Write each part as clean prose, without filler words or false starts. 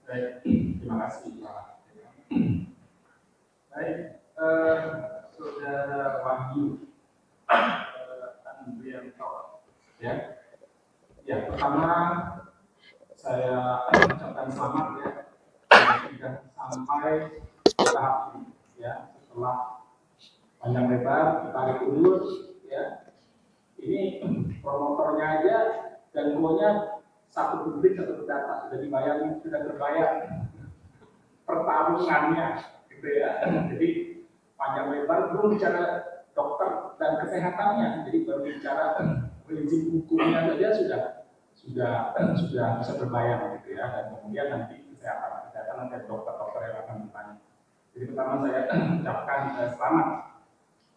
Baik, terima kasih Pak. Baik, Saudara Wahyu Andrianto, ya. Ya, pertama saya ucapkan selamat ya, sudah sampai tahap ini, ya. Setelah panjang lebar, tarik ulur, ya. Ini promotornya aja dan semuanya satu publik satu data, sudah dibayang, sudah terbayang pertarungannya, gitu ya. Jadi panjang lebar belum bicara dokter dan kesehatannya, jadi baru bicara prinsip hukumnya saja sudah bisa terbayang, gitu ya. Dan kemudian nanti kesehatan nanti dokter yang akan bertanya. Jadi pertama saya ucapkan selamat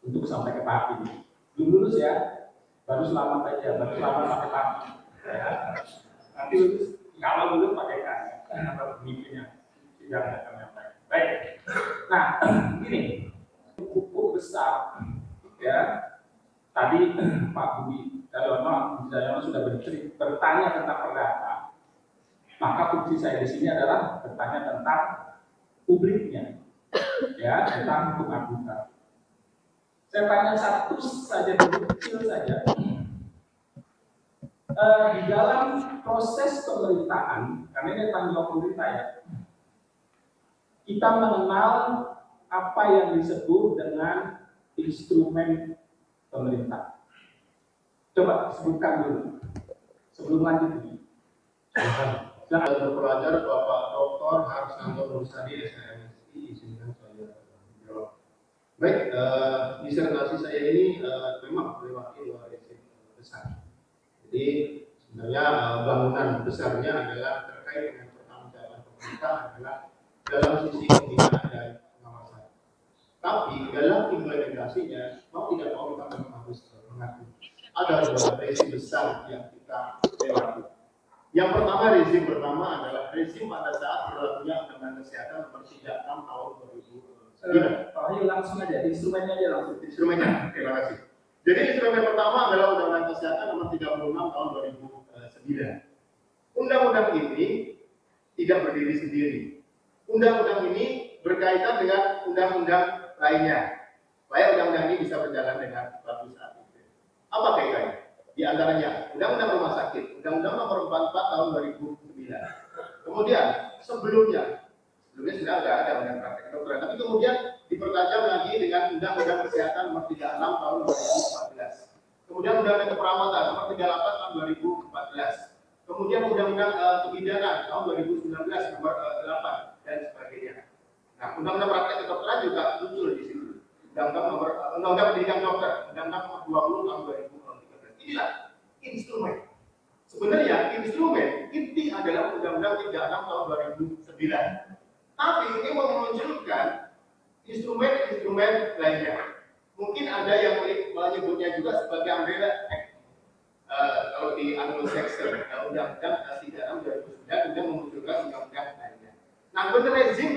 untuk sampai ke tahap ini. Belum lulus ya, baru selamat aja, baru selamat sampai tahap ini. Ya. Nanti lulus, kalau lulus pakai kan, atau mimpinya tidak akan nyampe. Baik. Nah, ini buku besar, ya. Tadi Pak Budi Daryono sudah bertanya tentang perdata. Maka fungsi saya di sini adalah bertanya tentang publiknya, ya, tentang hukum adukan. Saya tanya satu saja dulu, kecil saja. Di dalam proses pemerintahan, karena ini tanggung jawab pemerintah ya, kita mengenal apa yang disebut dengan instrumen pemerintah. Coba sebutkan dulu sebelum lanjut ini. Saya berpelajar Bapak Dr. Harsnanto Nurstadi SMSI, izinkan saya jawab. Baik, disertasi saya ini memang melewati dua rezim besar. Jadi sebenarnya bangunan besarnya adalah terkait dengan pertanggungjawaban pemerintah adalah dalam sisi pembinaan dan pengawasan. Tapi dalam implementasinya mau tidak mau kita harus mengakui ada dua rezim besar yang kita lewati. Yang pertama, rezim pertama adalah rezim pada saat berlakunya Undang-Undang Kesehatan Nomor 36 Tahun 2009. Pak Wahyu langsung aja, instrumennya aja langsung. Instrumennya, terima kasih. Jadi instrumen pertama adalah Undang-Undang Kesehatan Nomor 36 Tahun 2009. Undang-undang ini tidak berdiri sendiri. Undang-undang ini berkaitan dengan undang-undang lainnya, supaya undang-undang ini bisa berjalan dengan bagus saat itu. Apa kaitannya? Di antaranya Undang-Undang Rumah Sakit, Undang-Undang Nomor 44 Tahun 2009. Kemudian sebelumnya sudah ada Undang Praktek Kedokteran, tapi kemudian dipertajam lagi dengan Undang-Undang Kesehatan Nomor 36 Tahun 2014. Kemudian Undang-Undang Keperawatan Nomor 38 Tahun 2014. Kemudian Undang-Undang Kebidanan Tahun 2019 Nomor 8 dan sebagainya. Nah, Undang-Undang Praktek Kedokteran juga muncul di situ. Undang-Undang Pendidikan Dokter, Undang-Undang Nomor 20 Tahun 2013. Inilah instrumen. Sebenarnya instrumen inti adalah Undang-Undang 36 Tahun 2009. Tapi ini memunculkan instrumen-instrumen lainnya. Mungkin ada yang menyebutnya juga sebagai umbrella act. Kalau di Anglo-Saxon, Undang-Undang 36 2009 sudah memunculkan undang-undang lainnya. Nah, rezim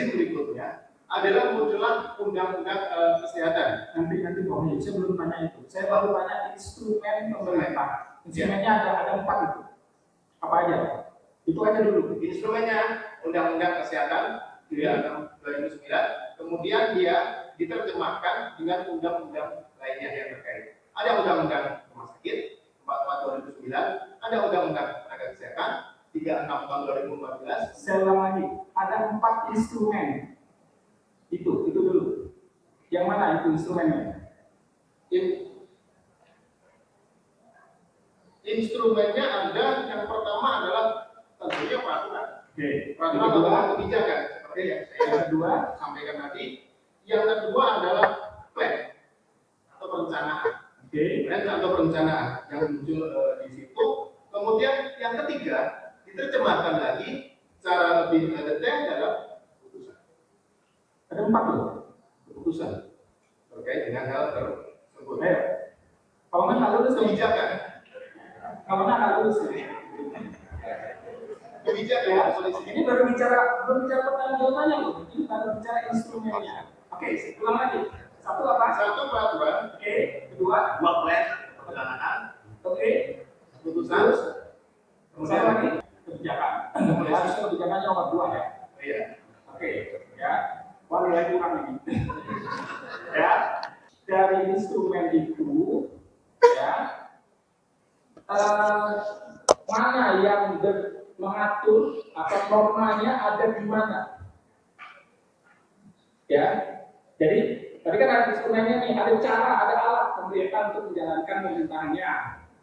berikutnya adalah munculan undang-undang kesehatan. Nanti Pak, saya belum tanya itu. Saya baru tanya instrumen pemerintah. Instrumennya ada 4 itu. Apa aja? Itu aja dulu. Instrumennya Undang-Undang Kesehatan 2009. Kemudian dia diterjemahkan dengan undang-undang lainnya yang terkait. Ada Undang-Undang Rumah Sakit 44 2009, ada Undang-Undang Tenaga Kesehatan 36 tahun 2014. Saya ulang lagi, ada 4 instrumen. Itu dulu. Yang mana itu instrumennya? Instrumennya ada, yang pertama adalah tentunya peraturan. Peraturan atau kebijakan. Seperti yang kedua sampaikan tadi. Yang kedua adalah plan atau perencanaan. Plan atau perencanaan yang muncul di situ. Kemudian yang ketiga diterjemahkan lagi secara lebih detail dalam keputusan. Ada 4 loh. Keputusan terkait dengan hal tersebut. Kalau nggak lulus kebijakan. Kalau nggak lulus kebijakan ya, ini baru bicara pertanggungjawabannya loh. Ini baru bicara instrumennya. Oke, ulang lagi. Satu apa? Satu peraturan. Oke. Kedua plan perencanaan. Oke. Keputusan. Kemudian lagi kebijakan. nomor 2 ya. Iya. Oke, ya. Wah, nilai kurang ini. Ya, dari instrumen itu, ya, mana yang mengatur atau normanya ada di mana? Ya, jadi tadi kan ada instrumennya nih, ada cara, ada alat pemerintah untuk menjalankan pemerintahannya.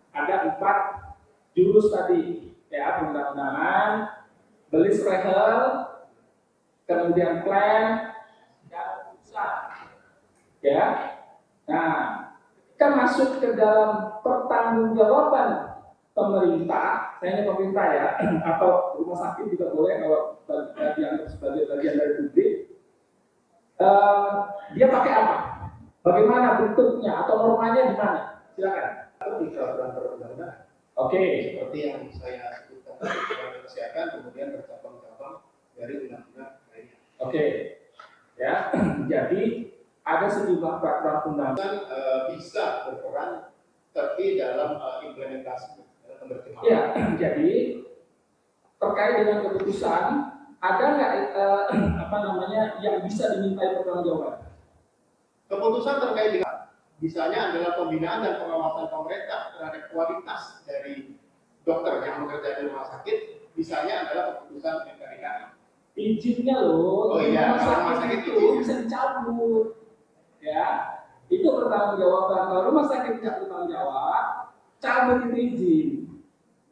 Ada 4 jurus tadi, ya, perundang-undangan, Belisrehel, kemudian plan, dan pusat. Ya, nah, kita masuk ke dalam pertanggungjawaban pemerintah, saya pemerintah ya, atau rumah sakit juga boleh kalau dianggap sebagai bagian dari publik. Dia pakai apa? Bagaimana bentuknya atau normanya di mana? Silakan. Atau di peraturan perundang-undangan. Oke. Seperti yang saya sebutkan tadi, peraturan kesehatan kemudian bercabang-cabang dari undang-undang lainnya. Oke. Ya, jadi ada sejumlah peraturan undang-undang bisa berperan tapi dalam implementasi dalam penerjemahan. Ya, jadi terkait dengan keputusan ada nggak yang bisa dimintai pertanggungjawaban? Keputusan terkait dengan misalnya adalah pembinaan dan pengawasan pemerintah terhadap kualitas dari dokter yang bekerja di rumah sakit, misalnya adalah keputusan MKRI. Izinnya loh, oh iya, rumah sakit itu bisa dicabut, ya. Itu pertanggungjawaban. Kalau rumah sakit tidak bertanggung jawab, cabut itu izin.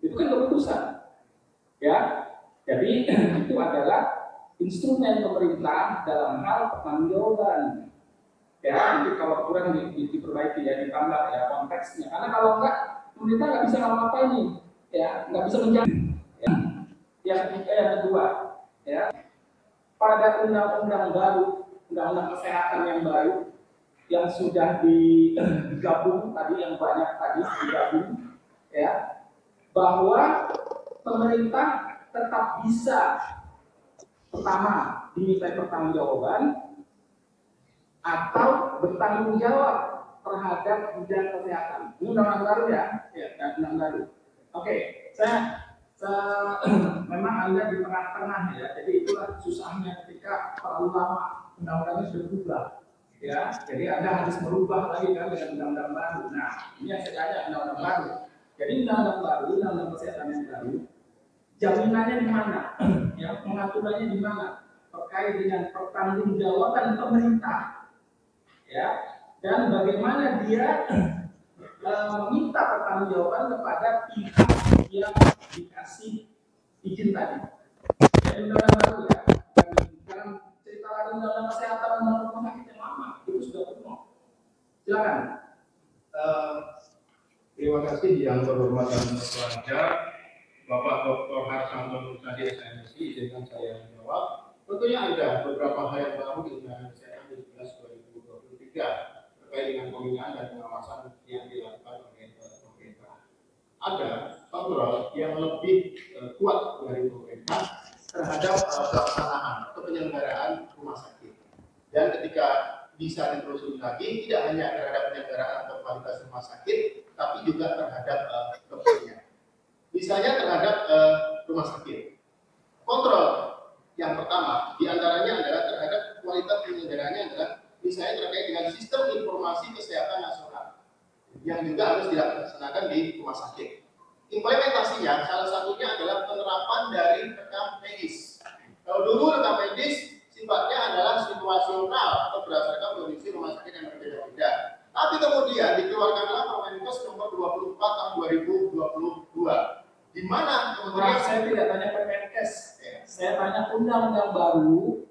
Itu kan keputusan, ya. Jadi itu adalah instrumen pemerintah dalam hal pertanggungjawaban. Ya, nanti kalau kurang diperbaiki ya, ditambah ya konteksnya. Karena kalau enggak, pemerintah nggak bisa ngapa-ngapain nih, ya, nggak bisa menjamin. Ya. Yang kedua, ya, pada undang-undang baru, undang-undang kesehatan yang baru, yang sudah digabung tadi, yang banyak tadi digabung, ya, bahwa pemerintah tetap bisa pertama dimintai pertanggungjawaban atau bertanggung jawab terhadap bidang kesehatan. Ini undang-undang baru ya, undang baru. Oke, saya memang Anda di tengah-tengah ya, jadi itulah susahnya ketika terlalu lama undang-undangnya sudah berubah. Ya, jadi Anda harus merubah lagi kan dengan undang-undang baru. Nah, ini yang saya tanya undang-undang baru. Jadi undang-undang baru, undang-undang kesehatan yang baru, jaminannya di mana? Ya, pengaturannya di mana? Terkait dengan pertanggungjawaban pemerintah, ya, dan bagaimana dia meminta pertanggungjawaban kepada pihak yang dikasih izin tadi. Jadi undang-undang baru ya, jangan cerita lagi undang-undang kesehatan, undang-undang rumah sakit yang lama, itu sudah penuh. Silakan. Terima kasih yang berhormatan pelajar. Bapak Dr. Harsanto Nurtadi SMSI, izinkan saya menjawab. Tentunya ada beberapa hal yang baru di Undang-Undang Kesehatan 17/2023 terkait dengan pembinaan dan pengawasan yang dilakukan oleh pemerintah. Ada kontrol yang lebih kuat dari pemerintah terhadap pelaksanaan atau penyelenggaraan rumah sakit. Dan ketika bisa ditelusuri lagi, tidak hanya terhadap penyelenggaraan atau kualitas rumah sakit, tapi juga terhadap dokternya. Misalnya terhadap rumah sakit. Kontrol yang pertama diantaranya adalah terhadap kualitas penyelenggaranya adalah misalnya terkait dengan sistem informasi kesehatan nasional yang juga harus dilaksanakan di rumah sakit. Implementasinya salah satunya adalah penerapan dari rekam medis. Kalau dulu rekam medis sifatnya adalah situasional atau berdasarkan kondisi rumah sakit yang berbeda-beda. Tapi kemudian dikeluarkanlah Permenkes nomor 24 tahun 2022. Di mana kemudian saya tidak tanya Permenkes, ya. Saya tanya undang-undang baru,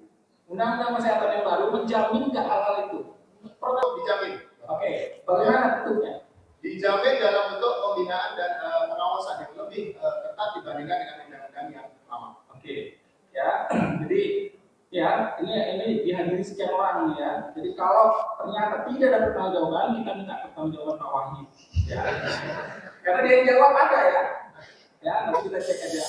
undang-undang kesehatan yang baru menjamin nggak hal-hal itu? Perlu dijamin. Oke, bagaimana bentuknya? Dijamin dalam bentuk pembinaan dan pengawasan yang lebih ketat dibandingkan dengan undang-undang yang lama. Oke, ya. Jadi ya ini dihadiri sekian orang ya. Jadi kalau ternyata tidak ada pertanggungjawaban, kita minta pertanggungjawaban Pak Wahyu. Ya. Karena dia yang jawab ada ya. Ya, nanti kita cek aja.